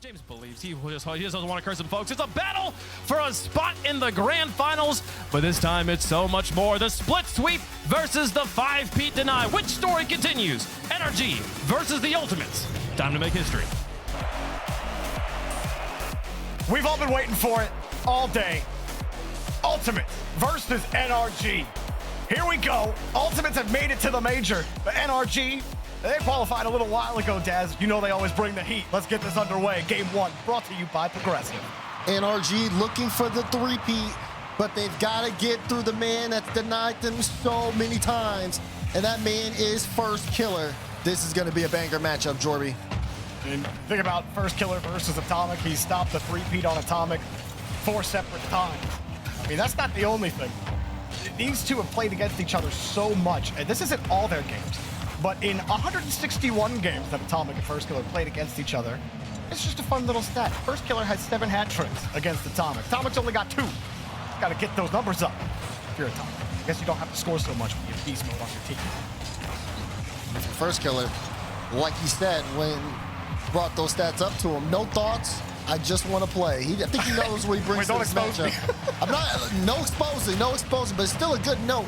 James believes he just doesn't want to curse him, folks. It's a battle for a spot in the grand finals, but this time it's so much more. The split sweep versus the 5-peat deny. Which story continues? NRG versus the Ultimates. Time to make history. We've all been waiting for it all day. Ultimates versus NRG. Here we go. Ultimates have made it to the major, but NRG, they qualified a little while ago, Daz. You know they always bring the heat. Let's get this underway. Game one, brought to you by Progressive. NRG looking for the three-peat, but they've got to get through the man that's denied them so many times, and that man is First Killer. This is going to be a banger matchup, Jorby. And think about First Killer versus Atomic. He stopped the three-peat on Atomic 4 separate times. I mean, that's not the only thing. These two have played against each other so much, and this isn't all their games, but in 161 games that Atomic and First Killer played against each other, it's just a fun little stat. First Killer has 7 hat tricks against Atomic. Atomic's only got 2. Got to get those numbers up if you're Atomic. I guess you don't have to score so much when you have beast mode on your team. For First Killer, like he said, when brought those stats up to him, no thoughts. I just want to play. I think he knows what he brings to this matchup. I'm not, no exposing, but it's still a good note.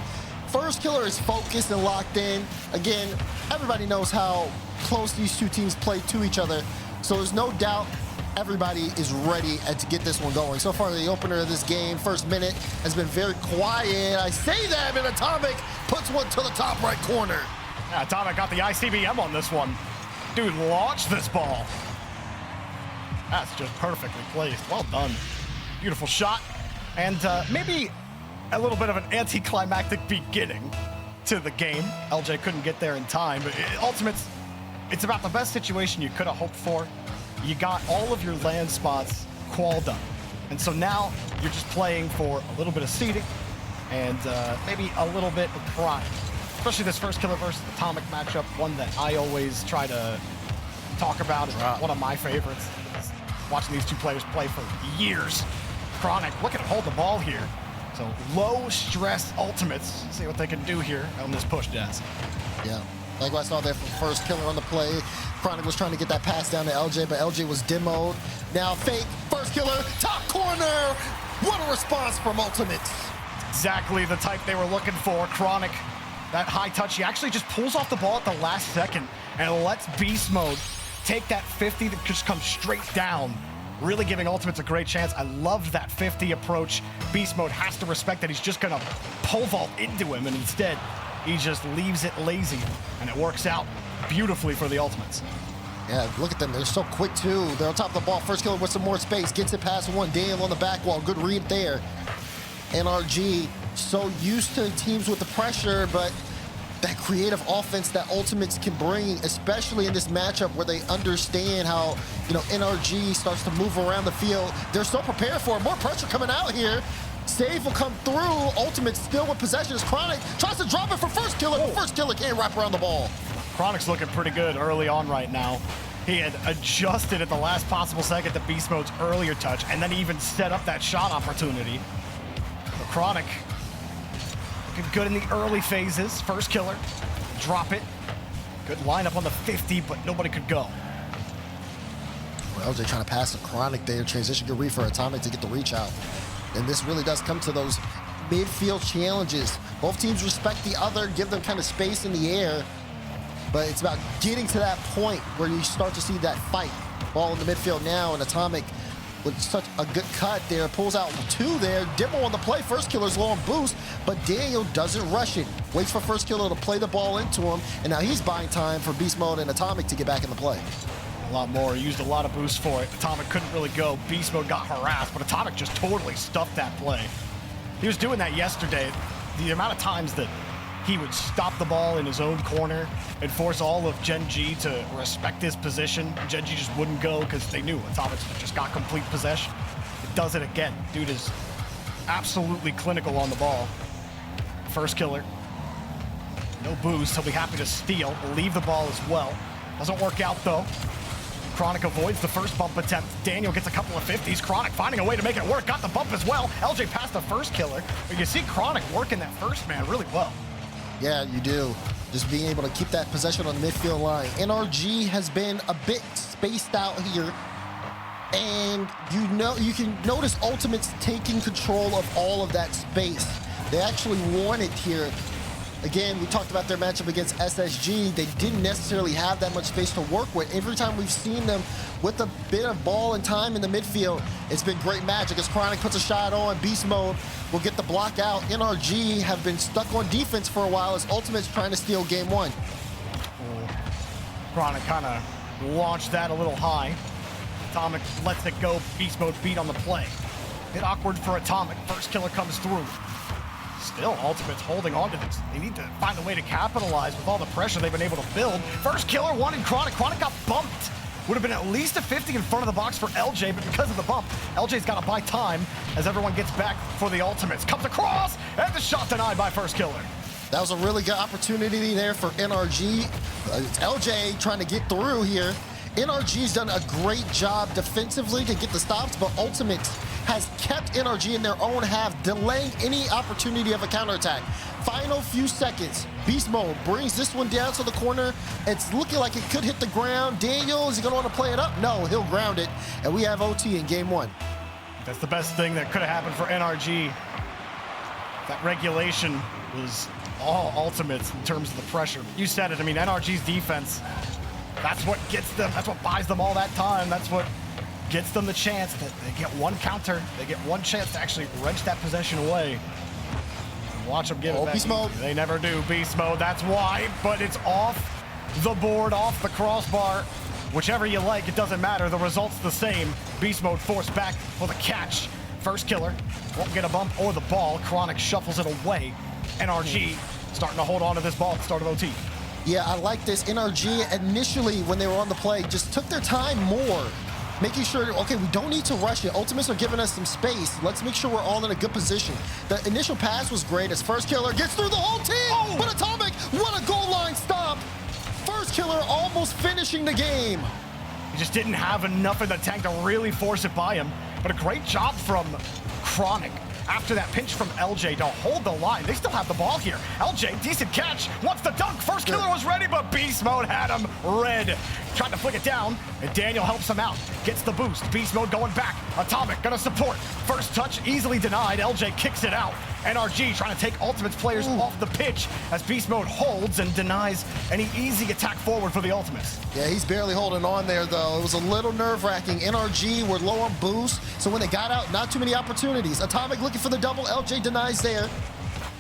First Killer is focused and locked in. Again, everybody knows how close these two teams play to each other. So there's no doubt everybody is ready to get this one going. So far, the opener of this game, first minute, has been very quiet. I say that, but Atomic puts one to the top right corner. Yeah, Atomic got the ICBM on this one. Dude, launch this ball. That's just perfectly placed. Well done. Beautiful shot. And maybe a little bit of an anticlimactic beginning to the game. LJ couldn't get there in time, but Ultimates, it's about the best situation you could have hoped for. You got all of your land spots qualled up. And so now you're just playing for a little bit of seeding and maybe a little bit of pride. Especially this First Killer versus Atomic matchup, one that I always try to talk about. It's one of my favorites. Watching these two players play for years. Chronic, look at him hold the ball here. So low stress Ultimates. See what they can do here on this push, Daz. Yeah, like what I saw there from First Killer on the play. Chronic was trying to get that pass down to LJ, but LJ was demoed. Now fake, First Killer, top corner. What a response from Ultimates. Exactly the type they were looking for. Chronic, that high touch, he actually just pulls off the ball at the last second and lets Beast Mode take that 50 that just comes straight down, really giving Ultimates a great chance. I loved that 50 approach. Beast Mode has to respect that he's just gonna pole vault into him, and instead, he just leaves it lazy, and it works out beautifully for the Ultimates. Yeah, look at them, they're so quick too. They're on top of the ball. First Killer with some more space, gets it past one. Daniel on the back wall, good read there. NRG, so used to teams with the pressure, but that creative offense that Ultimates can bring, especially in this matchup where they understand how, NRG starts to move around the field. They're so prepared for it. More pressure coming out here. Save will come through. Ultimates still with possession as Chronic tries to drop it for First Killer, but First Killer can't wrap around the ball. Chronic's looking pretty good early on right now. He had adjusted at the last possible second to Beast Mode's earlier touch, and then he even set up that shot opportunity. But Chronic looking good in the early phases. First Killer, drop it. Good lineup on the 50, but nobody could go. Well, LJ trying to pass to Chronic there. Transition good read for Atomic to get the reach out. And this really does come to those midfield challenges. Both teams respect the other, give them kind of space in the air. But it's about getting to that point where you start to see that fight. Ball in the midfield now, and Atomic with such a good cut there, pulls out 2 there. Dibble on the play. First Killer's low on boost, but Daniel doesn't rush it. Waits for First Killer to play the ball into him, and now he's buying time for Beast Mode and Atomic to get back in the play. A lot more. He used a lot of boost for it. Atomic couldn't really go. Beast Mode got harassed, but Atomic just totally stuffed that play. He was doing that yesterday. The amount of times that he would stop the ball in his own corner and force all of Gen G to respect his position. Gen G just wouldn't go because they knew Atomic just got complete possession. It does it again. Dude is absolutely clinical on the ball. First Killer, no boost. He'll be happy to steal, leave the ball as well. Doesn't work out though. Chronic avoids the first bump attempt. Daniel gets a couple of 50s. Chronic finding a way to make it work. Got the bump as well. LJ passed the First Killer. But you see Chronic working that first man really well. Yeah, you do. Just being able to keep that possession on the midfield line. NRG has been a bit spaced out here. And you can notice Ultimate's taking control of all of that space. They actually won it here. Again, we talked about their matchup against SSG. They didn't necessarily have that much space to work with. Every time we've seen them with a bit of ball and time in the midfield, it's been great magic. As Chronic puts a shot on, Beast Mode will get the block out. NRG have been stuck on defense for a while as Ultimate's trying to steal game one. Chronic kind of launched that a little high. Atomic lets it go. Beast Mode beat on the play. Bit awkward for Atomic. First killer comes through. Still, Ultimate's holding on to this. They need to find a way to capitalize with all the pressure they've been able to build. First killer wanted Chronic. Chronic got bumped. Would have been at least a 50 in front of the box for LJ, but because of the bump, LJ's got to buy time as everyone gets back for the Ultimates. Comes across, and the shot denied by First Killer. That was a really good opportunity there for NRG. It's LJ trying to get through here. NRG's done a great job defensively to get the stops, but Ultimate has kept NRG in their own half, delaying any opportunity of a counterattack. Final few seconds, Beast Mode brings this one down to the corner. It's looking like it could hit the ground. Daniel, is he gonna want to play it up? No, he'll ground it, and we have OT in game one. That's the best thing that could have happened for NRG. That regulation was all Ultimates in terms of the pressure. You said it, I mean, NRG's defense, that's what gets them, that's what buys them all that time. That's what gets them the chance that they get one counter, they get one chance to actually wrench that possession away. And watch them give it back. Beast Mode. They never do. Beast Mode, that's why, but it's off the board, off the crossbar. Whichever you like, it doesn't matter. The result's the same. Beast Mode forced back for the catch. First killer won't get a bump or the ball. Chronic shuffles it away. NRG starting to hold on to this ball at the start of OT. Yeah, I like this. NRG initially, when they were on the play, just took their time more, making sure, okay, we don't need to rush it. Ultimates are giving us some space. Let's make sure we're all in a good position. The initial pass was great as First Killer gets through the whole team, but Atomic, what a goal line stop. First Killer almost finishing the game. He just didn't have enough in the tank to really force it by him, but a great job from Chronic after that pinch from LJ to hold the line. They still have the ball here. LJ, decent catch, wants the dunk. First killer was ready, but Beast Mode had him red. Tried to flick it down, and Daniel helps him out. Gets the boost. Beast Mode going back. Atomic gonna support. First touch easily denied. LJ kicks it out. NRG trying to take Ultimate's players off the pitch as Beast Mode holds and denies any easy attack forward for the Ultimates. Yeah, he's barely holding on there, though. It was a little nerve-wracking. NRG were low on boost, so when they got out, not too many opportunities. Atomic looking for the double. LJ denies there.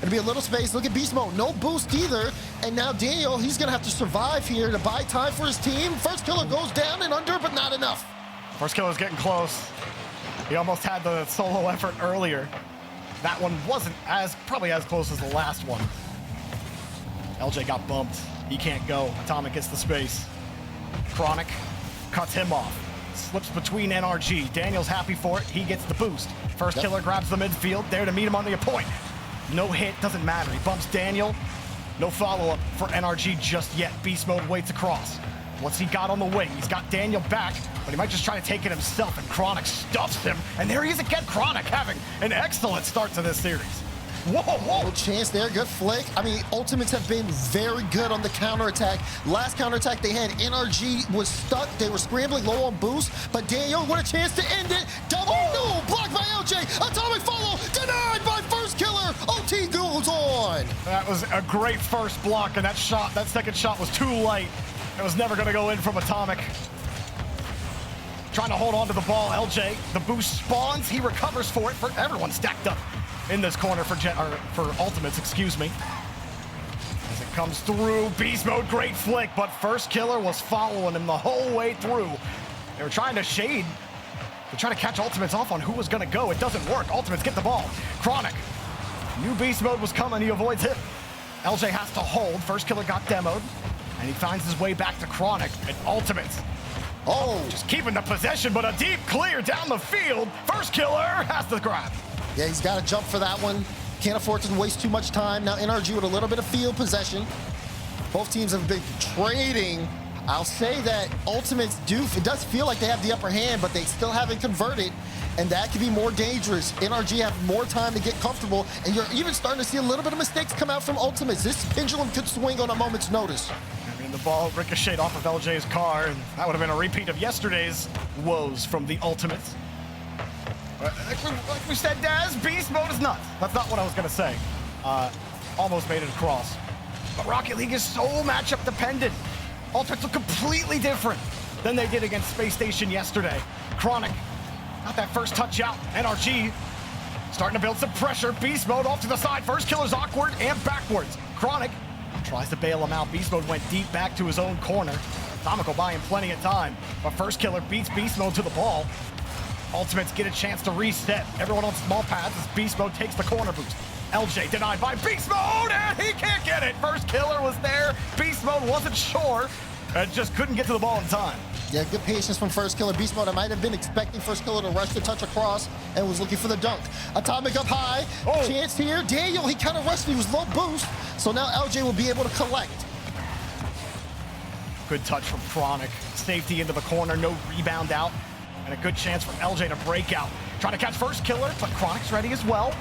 It'll be a little space. Look at Beast Mode. No boost either. And now Daniel, he's going to have to survive here to buy time for his team. First killer goes down and under, but not enough. First killer's getting close. He almost had the solo effort earlier. That one wasn't probably as close as the last one. LJ got bumped. He can't go. Atomic gets the space. Chronic cuts him off. Slips between NRG. Daniel's happy for it. He gets the boost. First killer grabs the midfield, there to meet him on the point. No hit, doesn't matter. He bumps Daniel. No follow-up for NRG just yet. Beast Mode waits across. What's he got on the wing? He's got Daniel back, but he might just try to take it himself, and Chronic stuffs him. And there he is again. Chronic having an excellent start to this series. Whoa, whoa. No chance there, good flick. I mean, Ultimates have been very good on the counterattack. Last counterattack they had, NRG was stuck. They were scrambling low on boost, but Daniel, what a chance to end it. Double, no, blocked by LJ. Atomic follow, denied by First Killer. OT goes on. That was a great first block, and that second shot was too light. It was never gonna go in from Atomic. Trying to hold on to the ball, LJ. The boost spawns, he recovers for it. For everyone stacked up in this corner for Ultimates, excuse me. As it comes through, Beast Mode, great flick, but First Killer was following him the whole way through. They were trying to shade. They're trying to catch Ultimates off on who was gonna go. It doesn't work. Ultimates get the ball. Chronic, new Beast Mode was coming, he avoids it. LJ has to hold. First Killer got demoed, and he finds his way back to Chronic and Ultimates. Oh, just keeping the possession, but a deep clear down the field. First Killer has the grab. Yeah, he's got to jump for that one. Can't afford to waste too much time. Now NRG with a little bit of field possession. Both teams have been trading. I'll say that Ultimates it does feel like they have the upper hand, but they still haven't converted, and that could be more dangerous. NRG have more time to get comfortable, and you're even starting to see a little bit of mistakes come out from Ultimates. This pendulum could swing on a moment's notice. I mean, And the ball ricocheted off of LJ's car, and that would have been a repeat of yesterday's woes from the Ultimates. Like we said, Daz, beast mode is nuts. That's not what I was gonna say. Almost made it across. But Rocket League is so matchup dependent. Ultimates look completely different than they did against Space Station yesterday. Chronic got that first touch out. NRG starting to build some pressure. Beast mode off to the side. First killer's awkward and backwards. Chronic tries to bail him out. Beast mode went deep back to his own corner. Atomic will buy him plenty of time. But first killer beats Beast mode to the ball. Ultimates get a chance to reset. Everyone on small paths as Beast mode takes the corner boost. LJ denied by Beast mode, and he can't get it. First killer was there. Beast mode wasn't sure and just couldn't get to the ball in time. Yeah, good patience from first killer. Beast mode, I might have been expecting first killer to rush the touch across and was looking for the dunk. Atomic up high. Oh. Chance here. Daniel, he kind of rushed. He was low boost. So now LJ will be able to collect. Good touch from Chronic. Safety into the corner, no rebound out. And a good chance for LJ to break out. Trying to catch first killer, but Chronic's ready as well.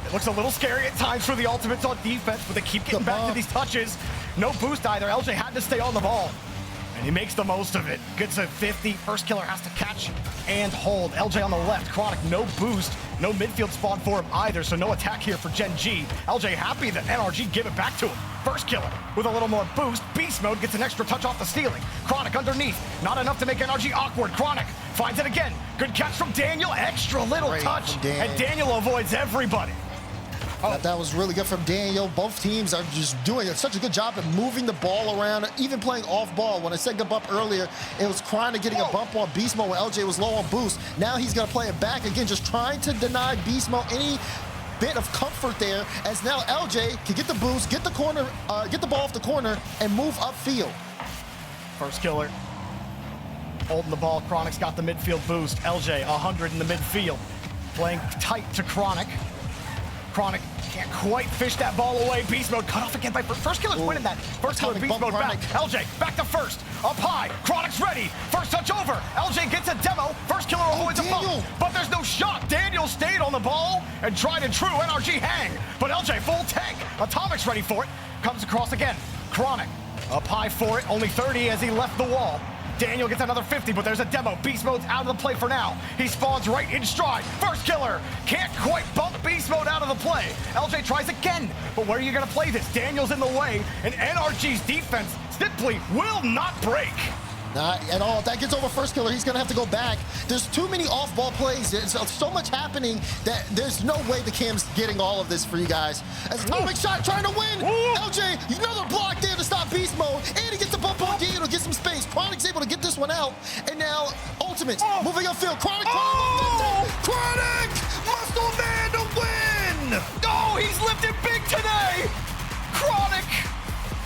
It looks a little scary at times for the Ultimates on defense, but they keep getting back to these touches. No boost either. LJ had to stay on the ball. And he makes the most of it. Gets a 50. First killer has to catch and hold. LJ on the left. Chronic, no boost. No midfield spawn for him either, so no attack here for Gen G. LJ happy that NRG give it back to him. First killer with a little more boost. Beast mode gets an extra touch off the ceiling. Chronic underneath. Not enough to make NRG awkward. Chronic finds it again. Good catch from Daniel. Extra little touch. And Daniel avoids everybody. That was really good from Daniel. Both teams are just doing such a good job at moving the ball around, even playing off ball. When I said good bump earlier, it was Chronic getting a bump on Beast Mode when LJ was low on boost. Now he's going to play it back again, just trying to deny Beast Mode any bit of comfort there, as now LJ can get the boost, get the corner, get the ball off the corner, and move upfield. First killer holding the ball. Chronic's got the midfield boost. LJ 100 in the midfield, playing tight to Chronic. Chronic can't quite fish that ball away. Beast mode cut off again by first killer's winning that. First killer beast mode back. LJ back to first. Up high. Chronic's ready. First touch over. LJ gets a demo. First killer avoids a bump. But there's no shot. Daniel stayed on the ball and tried and true. NRG hang. But LJ full tank. Atomic's ready for it. Comes across again. Chronic up high for it. Only 30 as he left the wall. Daniel gets another 50, but there's a demo. Beast mode's out of the play for now. He spawns right in stride. First killer can't quite bump Beast mode out of the play. LJ tries again, but where are you gonna play this? Daniel's in the way, and NRG's defense simply will not break. Not at all. If that gets over first killer, he's going to have to go back. There's too many off-ball plays. There's so much happening that there's no way the cam's getting all of this for you guys. As Atomic shot trying to win. LJ, another block there to stop Beast mode. And he gets a bump on Daniel to get some space. Chronic's able to get this one out. And now Ultimates moving upfield. Chronic! Chronic! Muscle man to win! Oh, he's lifted big today! Chronic!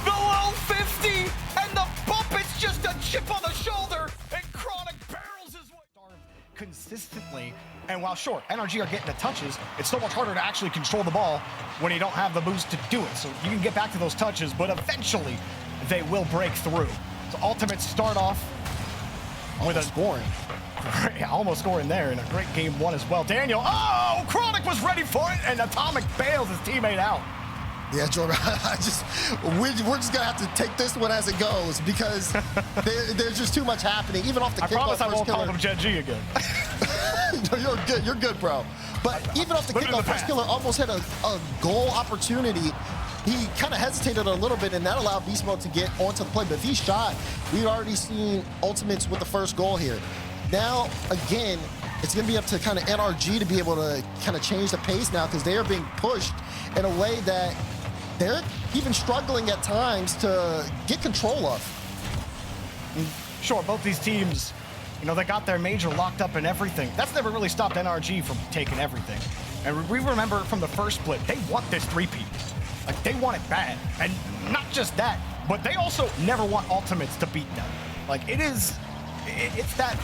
The low 50! And the bump, it's just a chip on the shoulder, and Chronic barrels his way consistently. And while sure, NRG are getting the touches, it's so much harder to actually control the ball when you don't have the boost to do it. So you can get back to those touches, but eventually they will break through. So Ultimates start off with a scoring. Almost scoring there in a great game one as well. Daniel, Chronic was ready for it, and Atomic bails his teammate out. Yeah, Jordan, we're just going to have to take this one as it goes because there's just too much happening, even off the kickoff. I promise I won't call him Gen G again. No, you're good, bro. But even off the kickoff, first killer almost had a goal opportunity. He kind of hesitated a little bit, and that allowed Beast Mode to get onto the play. But if he shot, we've already seen Ultimates with the first goal here. Now, again, it's going to be up to kind of NRG to be able to kind of change the pace now because they are being pushed in a way that they're even struggling at times to get control of. Sure, both these teams, you know, they got their major locked up and everything. That's never really stopped NRG from taking everything. And we remember from the first split, they want this three-peat. Like, they want it bad. And not just that, but they also never want Ultimates to beat them. Like, it's that,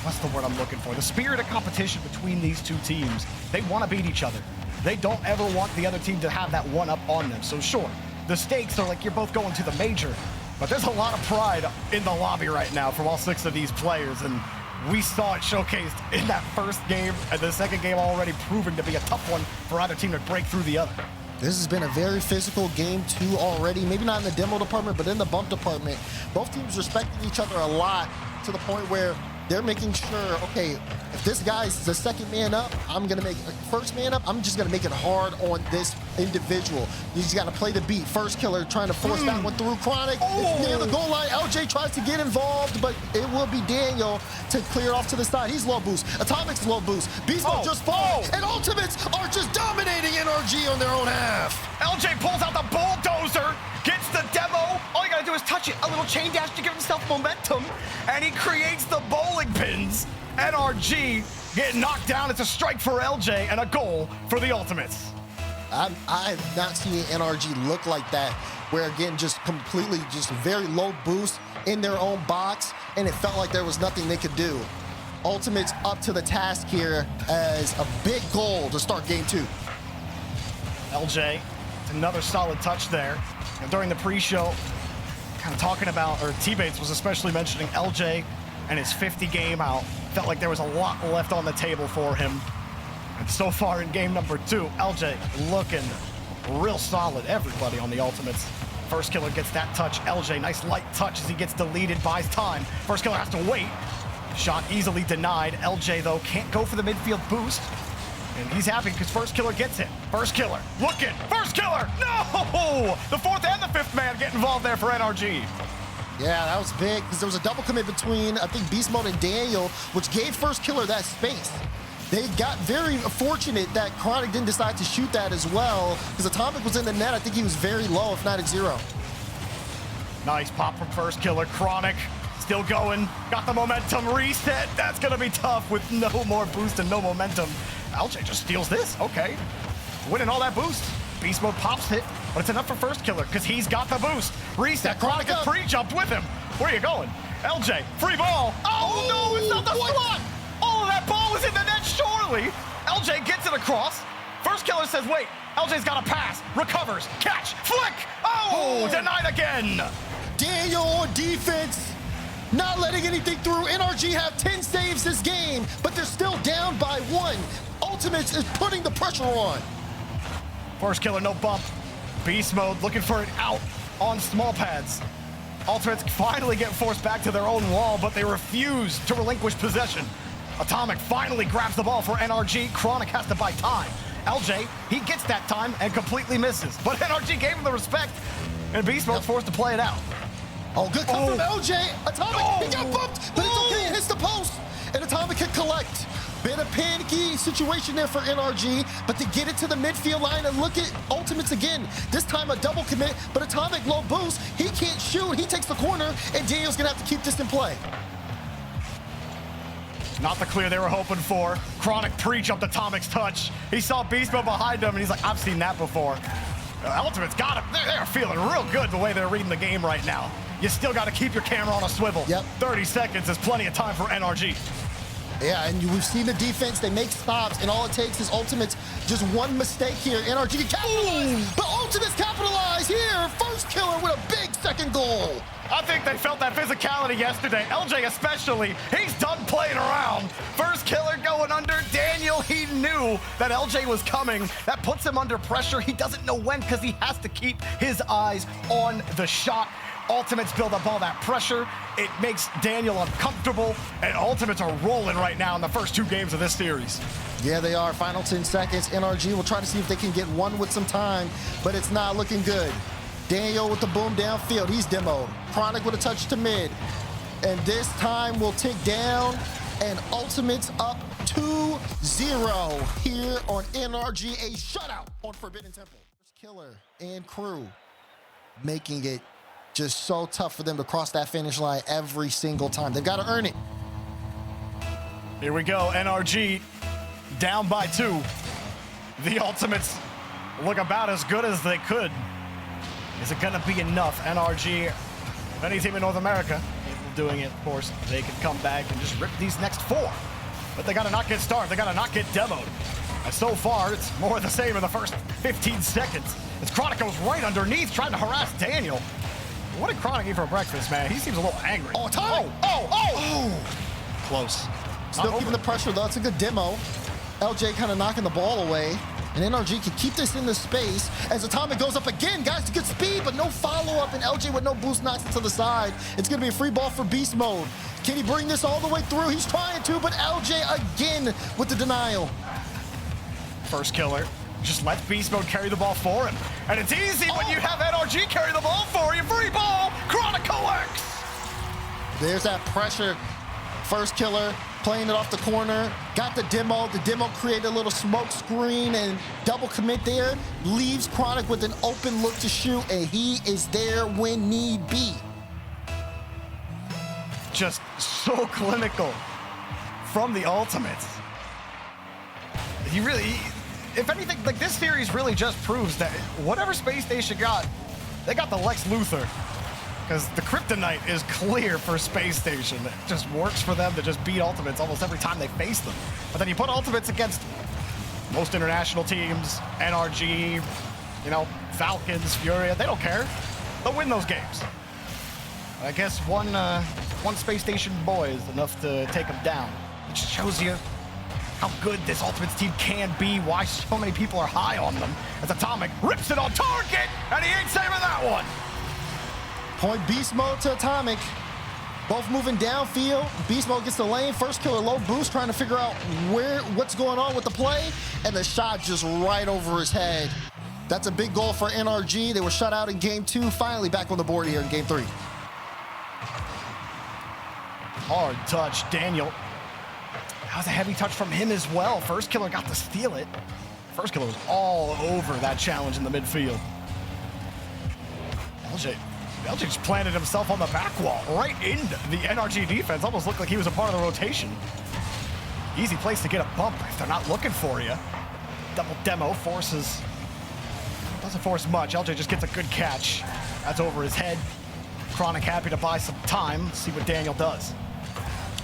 what's the word I'm looking for? The spirit of competition between these two teams. They want to beat each other. They don't ever want the other team to have that one up on them. So sure, the stakes are like you're both going to the major, but there's a lot of pride in the lobby right now from all 6 of these players, and we saw it showcased in that first game, and the second game already proving to be a tough one for either team to break through the other. This has been a very physical game too already. Maybe not in the demo department, but in the bump department. Both teams respecting each other a lot to the point where they're making sure, okay, if this guy's the second man up, I'm gonna make first man up, I'm just gonna make it hard on this individual. You just gotta play the beat. First killer trying to force that one through. Chronic, it's near the goal line. LJ tries to get involved, but it will be Daniel to clear it off to the side. He's low boost. Atomic's low boost. Beast Mode just fall. And Ultimates are just dominating NRG on their own half. LJ pulls out the bulldozer, gets the demo. All you gotta do is touch it. A little chain dash to give himself momentum, and he creates the bowling pins. NRG getting knocked down. It's a strike for LJ and a goal for the Ultimates. I've not seen NRG look like that, where again, just completely, just very low boost in their own box, and it felt like there was nothing they could do. Ultimates up to the task here as a big goal to start game 2. LJ, another solid touch there. And during the pre-show, kind of talking about, or T-Bates was especially mentioning LJ and his 50 game out. Felt like there was a lot left on the table for him. And so far in game number 2, LJ looking real solid. Everybody on the Ultimates. First killer gets that touch. LJ, nice light touch as he gets deleted, buys time. First killer has to wait. Shot easily denied. LJ, though, can't go for the midfield boost. And he's happy because first killer gets it. First killer, looking. First killer, no! The fourth and the fifth man get involved there for NRG. Yeah, that was big because there was a double commit between, I think, Beast Mode and Daniel, which gave first killer that space. They got very fortunate that Chronic didn't decide to shoot that as well because Atomic was in the net. I think he was very low, if not at 0. Nice pop from first killer. Chronic still going. Got the momentum reset. That's going to be tough with no more boost and no momentum. LJ just steals this. Okay. Winning all that boost. Beast Mode pops it, but it's enough for first killer because he's got the boost. Reset. Chronic has pre-jumped with him. Where are you going? LJ, free ball. Oh, no, it's not the slot. All of that ball was in the net, surely. LJ gets it across. First killer says, wait, LJ's got a pass. Recovers. Catch. Flick. Oh, denied again. Daniel on defense. Not letting anything through. NRG have 10 saves this game, but they're still down by 1. Ultimates is putting the pressure on. First killer, no bump. Beast Mode looking for it out on small pads. Ultimates finally get forced back to their own wall, but they refuse to relinquish possession. Atomic finally grabs the ball for NRG. Chronic has to buy time. LJ, he gets that time and completely misses. But NRG gave him the respect, and Beast Mode's forced to play it out. Oh, good come from LJ. Atomic, he got bumped, but it's okay. It hits the post, and Atomic can collect. Bit of panicky situation there for NRG, but to get it to the midfield line and look at Ultimates again. This time a double commit, but Atomic low boost. He can't shoot. He takes the corner, and Daniel's gonna have to keep this in play. Not the clear they were hoping for. Chronic pre-jumped Atomic's touch. He saw Beast Mode behind him, and he's like, I've seen that before. Ultimate's got him. They're feeling real good the way they're reading the game right now. You still got to keep your camera on a swivel. Yep. 30 seconds is plenty of time for NRG. Yeah, and we've seen the defense. They make stops, and all it takes is Ultimates. Just one mistake here. NRG can capitalize, but Ultimates capitalize here. First killer with a big second goal. I think they felt that physicality yesterday. LJ especially. He's done playing around. First killer going under. Daniel, he knew that LJ was coming. That puts him under pressure. He doesn't know when because he has to keep his eyes on the shot. Ultimates build up all that pressure. It makes Daniel uncomfortable, and Ultimates are rolling right now in the first 2 games of this series. Yeah, they are. Final 10 seconds. NRG will try to see if they can get one with some time, but it's not looking good. Daniel with the boom downfield. He's demoed. Chronic with a touch to mid. And this time will tick down, and Ultimates up 2-0 here on NRG. A shutout on Forbidden Temple. Killer and crew making it just so tough for them to cross that finish line every single time. They've got to earn it. Here we go. NRG down by 2. The Ultimates look about as good as they could. Is it going to be enough? NRG, if any team in North America is doing it, of course, they can come back and just rip these next 4. But they got to not get started. They got to not get demoed. And so far, it's more of the same in the first 15 seconds. As Chronic goes right underneath, trying to harass Daniel. What did Chronic eat for breakfast, man? He seems a little angry. Oh, time! Oh! Close. Still keeping the pressure, though. It's a good demo. LJ kind of knocking the ball away. And NRG can keep this in the space as Atomic goes up again. Guys, good speed, but no follow-up. And LJ with no boost knocks it to the side. It's going to be a free ball for Beast Mode. Can he bring this all the way through? He's trying to, but LJ again with the denial. First killer just lets Beast Mode carry the ball for him. And it's easy when you have NRG carry the ball for you. Free ball, Chronic collects. There's that pressure. First killer playing it off the corner. Got the demo. The demo created a little smoke screen and double commit there. Leaves Chronic with an open look to shoot, and he is there when need be. Just so clinical from the ultimates. He really, if anything, like this series really just proves that whatever Space Station got, they got the Lex Luthor. Because the kryptonite is clear for Space Station. It just works for them to just beat ultimates almost every time they face them. But then you put ultimates against most international teams, NRG, you know, Falcons, Furia, they don't care. They'll win those games. I guess one Space Station boy is enough to take them down. It just shows you how good this Ultimates team can be, why so many people are high on them. As Atomic rips it on target, and he ain't saving that one. Point Beast Mode to Atomic. Both moving downfield. Beast Mode gets the lane. First killer low boost, trying to figure out what's going on with the play, and the shot just right over his head. That's a big goal for NRG. They were shut out in game 2, finally back on the board here in game 3. Hard touch, Daniel. That was a heavy touch from him as well. First killer got to steal it. First killer was all over that challenge in the midfield. LJ just planted himself on the back wall, right into the NRG defense. Almost looked like he was a part of the rotation. Easy place to get a bump if they're not looking for you. Double demo forces, doesn't force much. LJ just gets a good catch. That's over his head. Chronic happy to buy some time, see what Daniel does.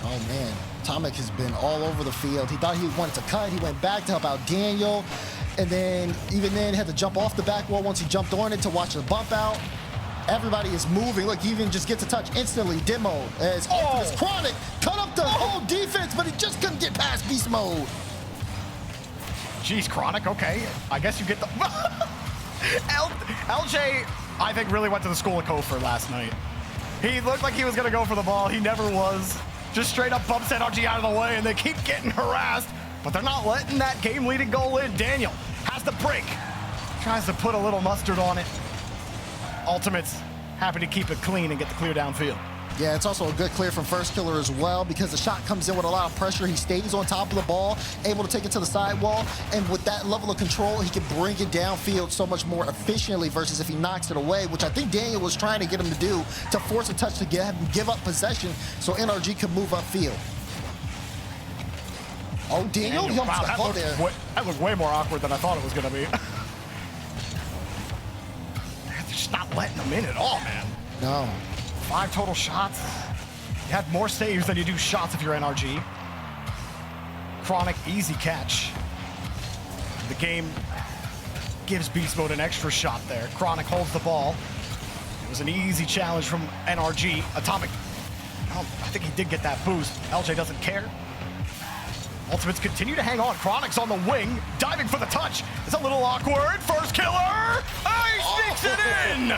Oh man, Atomic has been all over the field. He thought he wanted to cut, he went back to help out Daniel, and then even then had to jump off the back wall once he jumped on it to watch the bump out. Everybody is moving. Look, he even just gets a touch instantly. Demo as Chronic cut up the whole defense, but he just couldn't get past Beast Mode. Jeez, Chronic, okay. I guess you get the... LJ, I think, really went to the school of Kofor last night. He looked like he was going to go for the ball. He never was. Just straight up bumps NRG out of the way, and they keep getting harassed, but they're not letting that game-leading goal in. Daniel has the break. Tries to put a little mustard on it. Ultimates happy to keep it clean and get the clear downfield. Yeah, it's also a good clear from First Killer as well, because the shot comes in with a lot of pressure. He stays on top of the ball, able to take it to the sidewall, and with that level of control, he can bring it downfield so much more efficiently versus if he knocks it away, which I think Daniel was trying to get him to do, to force a touch to give up possession so NRG could move upfield. Oh, Daniel, he almost got caught there. That looked way more awkward than I thought it was going to be. They're just not letting them in at all, man. No. 5 total shots. You have more saves than you do shots if you're NRG. Chronic, easy catch. The game gives Beast Mode an extra shot there. Chronic holds the ball. It was an easy challenge from NRG. Atomic, I think he did get that boost. LJ doesn't care. Ultimates continue to hang on. Chronic's on the wing, diving for the touch. It's a little awkward. First killer. He sneaks it in.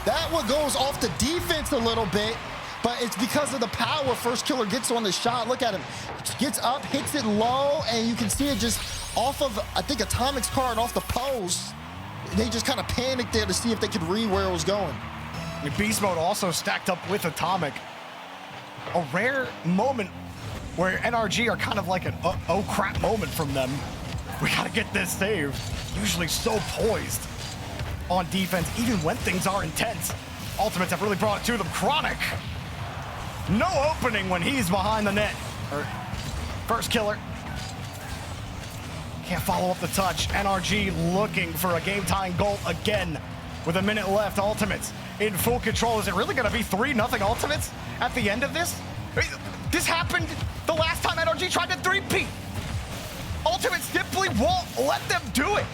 That one goes off the defense a little bit, but it's because of the power First Killer gets on the shot. Look at him. Gets up, hits it low, and you can see it just off of, I think, Atomic's card off the post. They just kind of panicked there to see if they could read where it was going. Beast Mode also stacked up with Atomic. A rare moment where NRG are kind of like an oh crap moment from them. We got to get this save. Usually so poised on defense, even when things are intense. Ultimates have really brought it to them. Chronic, no opening when he's behind the net. First killer. Can't follow up the touch. NRG looking for a game-tying goal again with a minute left. Ultimates in full control. Is it really going to be 3-0 Ultimates at the end of this? This happened the last time NRG tried to 3-peat. Ultimates simply won't let them do it.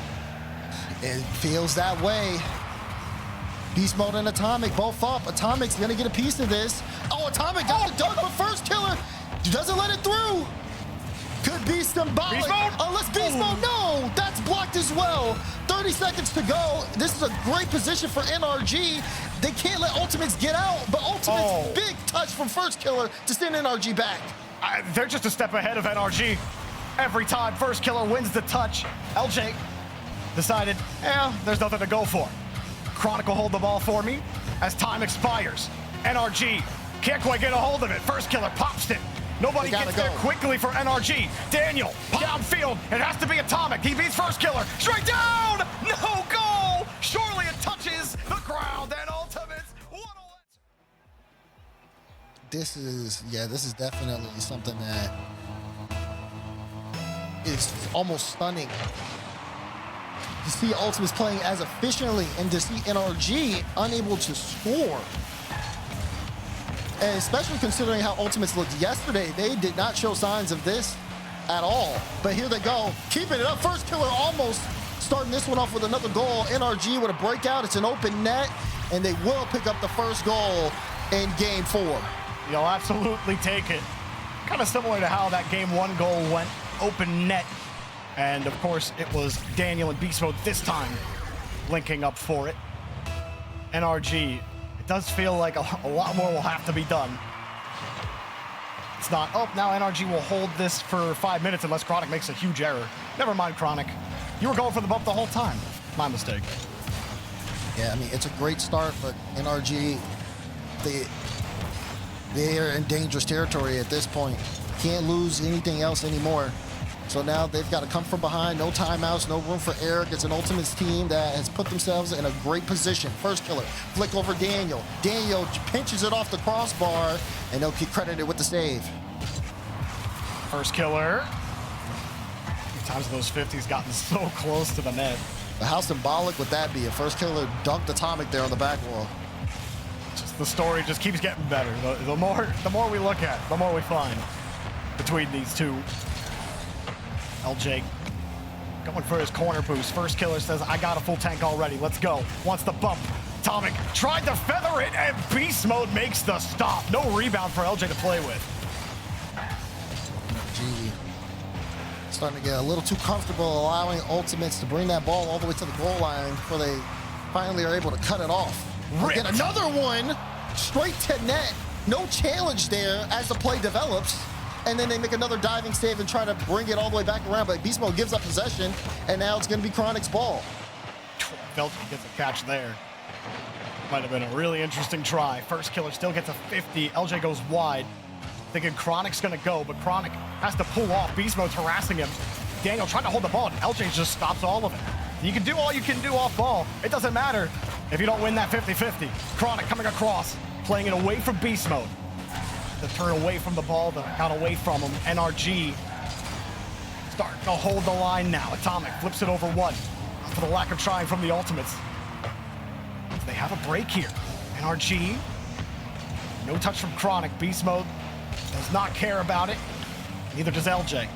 It feels that way. Beast Mode and Atomic both up. Atomic's gonna get a piece of this. Oh, Atomic got the dunk, but First Killer doesn't let it through. Could be symbolic. Beast mode? Unless beast mode, no, that's blocked as well. 30 seconds to go. This is a great position for NRG. They can't let Ultimates get out, but Ultimates, big touch from First Killer to send NRG back. They're just a step ahead of NRG. Every time First Killer wins the touch, LJ decided, there's nothing to go for. Chronic will hold the ball for me as time expires. NRG can't quite get a hold of it. First Killer pops it. Nobody gets there quickly for NRG. Daniel, downfield. It has to be Atomic. He beats First Killer. Straight down! No goal! Surely it touches the ground, and Ultimates. This is definitely something that is almost stunning. To see Ultimates playing as efficiently and to see NRG unable to score. And especially considering how Ultimates looked yesterday, they did not show signs of this at all. But here they go, keeping it up. First Killer almost starting this one off with another goal. NRG with a breakout. It's an open net, and they will pick up the first goal in Game 4. You'll absolutely take it. Kind of similar to how that Game 1 goal went, open net. And of course, it was Daniel and Beast Mode this time linking up for it. NRG, it does feel like a lot more will have to be done. It's not, now NRG will hold this for 5 minutes unless Chronic makes a huge error. Never mind, Chronic. You were going for the bump the whole time. My mistake. Yeah, I mean, it's a great start, but NRG, they're in dangerous territory at this point. Can't lose anything else anymore. So now they've got to come from behind, no timeouts, no room for error. It's an Ultimates team that has put themselves in a great position. First Killer, flick over Daniel. Daniel pinches it off the crossbar, and they'll get credited with the save. First Killer. Times those 50s gotten so close to the net. But how symbolic would that be if First Killer dunked Atomic there on the back wall? Just the story just keeps getting better. The more we look at, the more we find between these two. LJ going for his corner boost. First Killer says, I got a full tank already. Let's go. Wants the bump. Atomic tried to feather it, and Beast Mode makes the stop. No rebound for LJ to play with. Gee, starting to get a little too comfortable allowing Ultimates to bring that ball all the way to the goal line before they finally are able to cut it off. Get another one straight to net. No challenge there as the play develops. And then they make another diving save and try to bring it all the way back around, but Beast Mode gives up possession, and now it's going to be Chronic's ball. Belton gets a catch there. Might have been a really interesting try. First Killer still gets a 50. LJ goes wide, thinking Chronic's going to go, but Chronic has to pull off. Beast Mode's harassing him. Daniel trying to hold the ball, and LJ just stops all of it. You can do all you can do off ball. It doesn't matter if you don't win that 50-50. Chronic coming across, playing it away from Beast Mode. The turn away from the ball that got away from him. NRG starting to hold the line now. Atomic flips it over one for the lack of trying from the Ultimates. They have a break here. NRG, no touch from Chronic. Beast Mode does not care about it. Neither does LJ.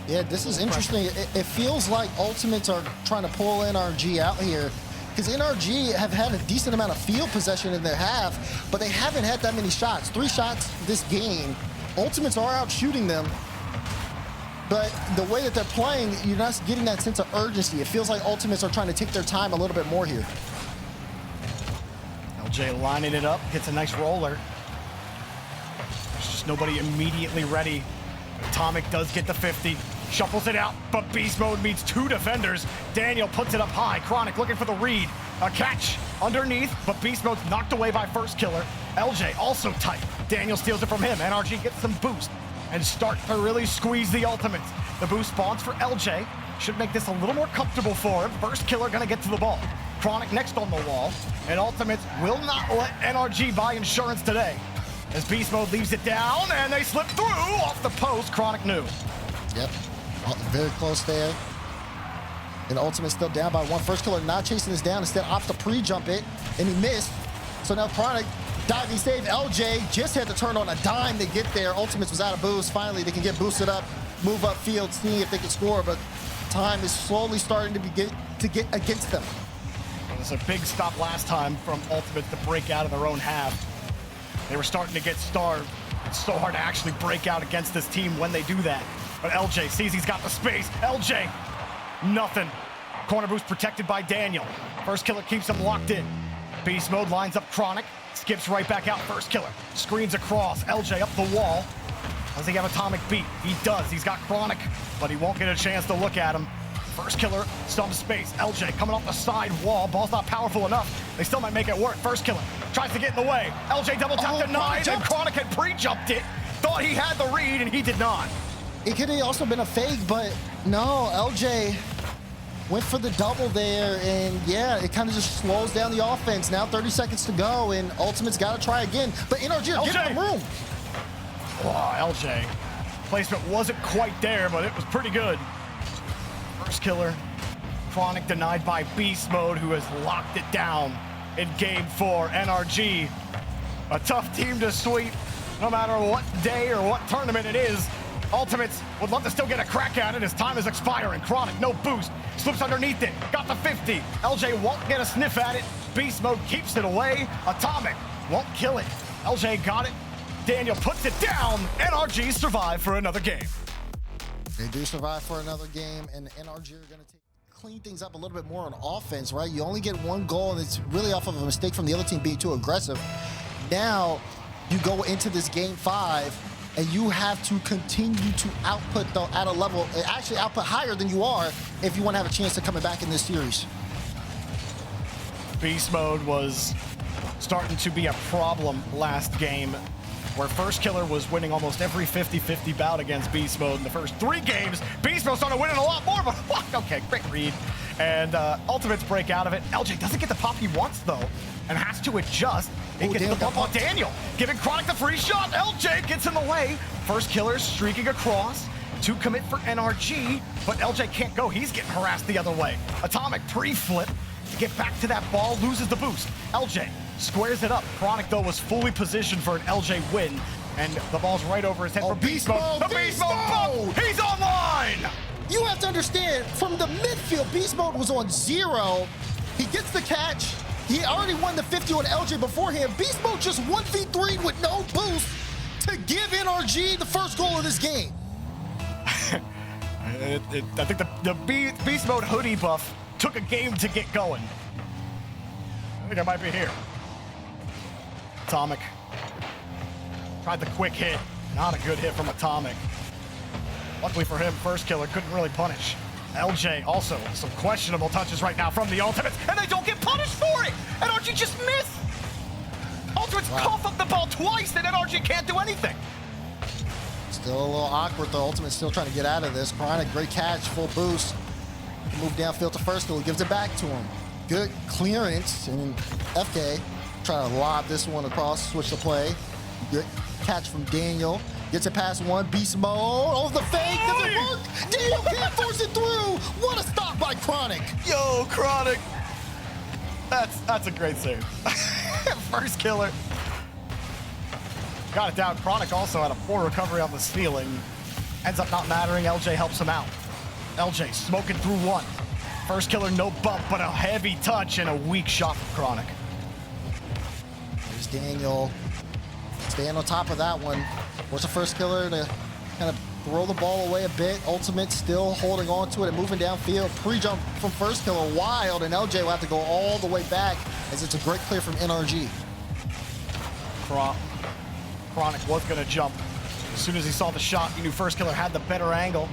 Yeah, this is interesting. It feels like Ultimates are trying to pull NRG out here, because NRG have had a decent amount of field possession in their half, but they haven't had that many shots. 3 shots this game. Ultimates are out shooting them, but the way that they're playing, you're not getting that sense of urgency. It feels like Ultimates are trying to take their time a little bit more here. LJ lining it up, gets a nice roller. There's just nobody immediately ready. Atomic does get the 50. Shuffles it out, but Beast Mode meets 2 defenders. Daniel puts it up high. Chronic looking for the read. A catch underneath, but Beast Mode's knocked away by First Killer. LJ also tight. Daniel steals it from him. NRG gets some boost and start to really squeeze the Ultimates. The boost spawns for LJ. Should make this a little more comfortable for him. First Killer gonna get to the ball. Chronic next on the wall, and Ultimates will not let NRG buy insurance today. As Beast Mode leaves it down, and they slip through off the post. Chronic knew. Yep. Very close there. And Ultimate's still down by 1. First Killer not chasing this down. Instead opts to pre-jump it, and he missed. So now Chronic diving save. LJ just had to turn on a dime to get there. Ultimates was out of boost. Finally, they can get boosted up, move up field, see if they can score, but time is slowly starting to get against them. It was a big stop last time from Ultimates to break out of their own half. They were starting to get starved. It's so hard to actually break out against this team when they do that. But LJ sees he's got the space. LJ, nothing. Corner boost protected by Daniel. First killer keeps him locked in. Beast mode lines up Chronic. Skips right back out. First killer screens across. LJ up the wall. Does he have Atomic beat? He does. He's got Chronic, but he won't get a chance to look at him. First killer, some space. LJ coming off the side wall. Ball's not powerful enough. They still might make it work. First killer tries to get in the way. LJ double tap denied, and Chronic had pre-jumped it. Thought he had the read, and he did not. It could have also been a fake, but no, LJ went for the double there, and yeah, it kind of just slows down the offense. Now 30 seconds to go, and Ultimate's got to try again. But NRG are giving him room. Wow, LJ. Placement wasn't quite there, but it was pretty good. First killer, Chronic denied by Beast Mode, who has locked it down in Game 4. NRG, a tough team to sweep, no matter what day or what tournament it is. Ultimates would love to still get a crack at it as time is expiring. Chronic, no boost, slips underneath it, got the 50. LJ won't get a sniff at it. Beast Mode keeps it away. Atomic won't kill it. LJ got it. Daniel puts it down. NRG survive for another game. They do survive for another game, and NRG are going to clean things up a little bit more on offense, right? You only get one goal, and it's really off of a mistake from the other team being too aggressive. Now, you go into this Game 5, and you have to continue to output at a level, actually output higher than you are if you want to have a chance of coming back in this series. Beast Mode was starting to be a problem last game, where First Killer was winning almost every 50-50 bout against Beast Mode in the first 3 games. Beast Mode started winning a lot more, but okay, great read. And Ultimates break out of it. LJ doesn't get the pop he wants, though, and has to adjust. He gets the bump on Daniel, giving Chronic the free shot. LJ gets in the way. First Killer streaking across to commit for NRG, but LJ can't go. He's getting harassed the other way. Atomic pre-flip to get back to that ball, loses the boost. LJ squares it up. Chronic, though, was fully positioned for an LJ win, and the ball's right over his head for Beast Mode. The Beast Mode bump! He's online! You have to understand, from the midfield, Beast Mode was on 0. He gets the catch. He already won the 50 on LJ beforehand. Beast Mode just 1v3 with no boost to give NRG the first goal of this game. I think the Beast Mode hoodie buff took a game to get going. I think I might be here. Atomic tried the quick hit. Not a good hit from Atomic. Luckily for him, First Killer couldn't really punish. LJ also some questionable touches right now from the Ultimates, and they don't get punished for it! NRG just missed! Ultimates cough up the ball twice, and NRG can't do anything. Still a little awkward, though. Ultimate's still trying to get out of this. Chronic, great catch, full boost. Move downfield to First Killer, gives it back to him. Good clearance, and FK trying to lob this one across, switch the play. Good catch from Daniel. Gets it past one. Beast Mode. Oh, the fake. Does it work? Daniel can't force it through. What a stop by Chronic. Yo, Chronic. That's a great save. First Killer. Got it down. Chronic also had a poor recovery on the stealing. Ends up not mattering. LJ helps him out. LJ smoking through one. First Killer, no bump, but a heavy touch and a weak shot from Chronic. There's Daniel. Staying on top of that one. What's the First Killer to kind of throw the ball away a bit. Ultimate still holding on to it and moving downfield. Pre-jump from First Killer wild, and LJ will have to go all the way back as it's a great clear from NRG. Chronic was going to jump. As soon as he saw the shot, he knew First Killer had the better angle.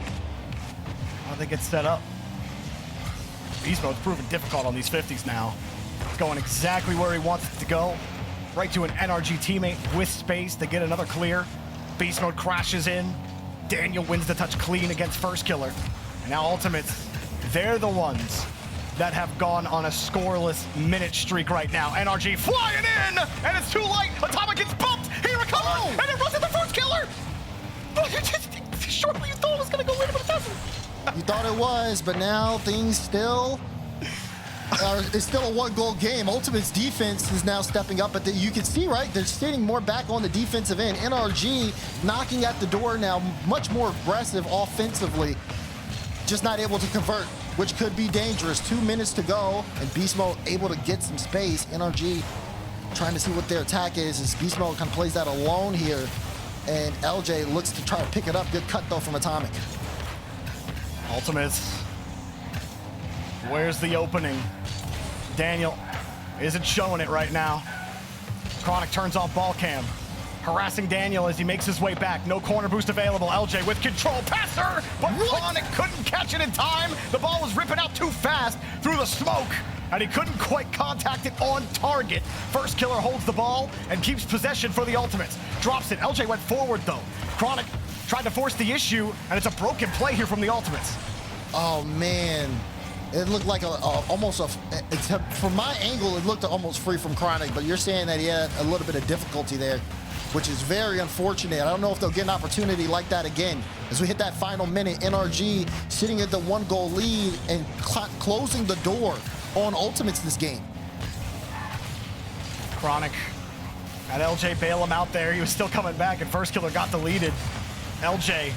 How they get set up. Beast Mode's proven difficult on these 50s now. It's going exactly where he wants it to go. Right to an NRG teammate with space to get another clear. Beast Mode crashes in. Daniel wins the touch clean against First Killer. And now Ultimates, they're the ones that have gone on a scoreless minute streak right now. NRG flying in, and it's too late. Atomic gets bumped. He recovers, and it runs into First Killer. Shortly, you thought it was going to go in, but it doesn't. You thought it was, but now things still... it's still a one-goal game. Ultimate's defense is now stepping up, but you can see, right, they're sitting more back on the defensive end. NRG knocking at the door now, much more aggressive offensively, just not able to convert, which could be dangerous. 2 minutes to go, and Beast Mode able to get some space. NRG trying to see what their attack is as Beast Mode kind of plays that alone here. and LJ looks to try to pick it up. Good cut, though, from Atomic. Ultimates. Where's the opening? Daniel isn't showing it right now. Chronic turns off ball cam. Harassing Daniel as he makes his way back. No corner boost available. LJ with control. Passer! But Chronic couldn't catch it in time. The ball was ripping out too fast through the smoke, and he couldn't quite contact it on target. First Killer holds the ball and keeps possession for the Ultimates. Drops it. LJ went forward, though. Chronic tried to force the issue, and it's a broken play here from the Ultimates. Oh, man. It looked like from my angle, it looked almost free from Chronic, but you're saying that he had a little bit of difficulty there, which is very unfortunate. I don't know if they'll get an opportunity like that again. As we hit that final minute, NRG sitting at the 1-goal lead and closing the door on Ultimates this game. Chronic had LJ bail him out there. He was still coming back, and First Killer got deleted. LJ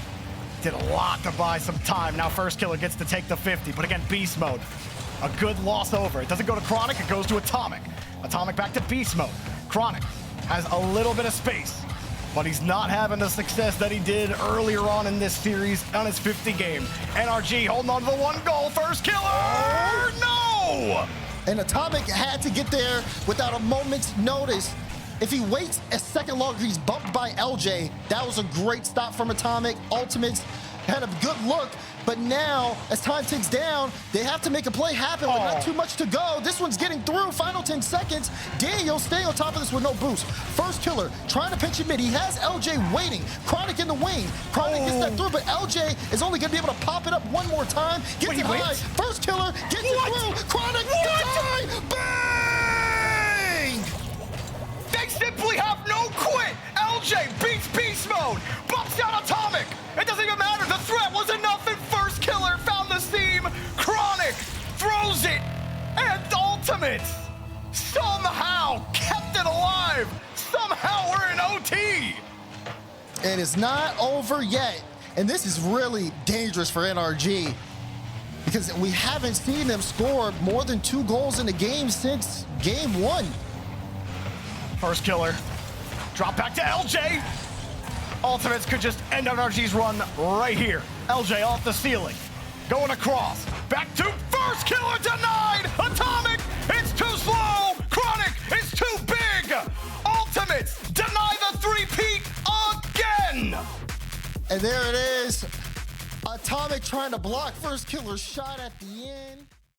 did a lot to buy some time. Now First Killer gets to take the 50, but again, beast mode. A good loss over. It doesn't go to Chronic, it goes to Atomic. Atomic back to beast mode. Chronic has a little bit of space, but he's not having the success that he did earlier on in this series on his 50 game. NRG holding on to the 1 goal. First Killer, no! And Atomic had to get there without a moment's notice. If he waits a second longer, he's bumped by LJ. That was a great stop from Atomic. Ultimates had a good look, but now, as time ticks down, they have to make a play happen with not too much to go. This one's getting through. Final 10 seconds. Daniel staying on top of this with no boost. First Killer trying to pinch him mid. He has LJ waiting. Chronic in the wing. Chronic gets that through, but LJ is only going to be able to pop it up one more time. Gets it high. First Killer gets it through. Chronic die. Bang! They simply have no quit. LJ beats beast mode. Bumps down Atomic. It doesn't even matter. The threat was enough, and First Killer found the seam. Chronic throws it, and Ultimates somehow kept it alive. Somehow we're in OT. It is not over yet, and this is really dangerous for NRG because we haven't seen them score more than 2 goals in a game since game 1. First Killer, drop back to LJ. Ultimates could just end NRG's run right here. LJ off the ceiling, going across, back to First Killer, denied. Atomic, it's too slow. Chronic is too big. Ultimates deny the 3-peat again. And there it is. Atomic trying to block First Killer's shot at the end.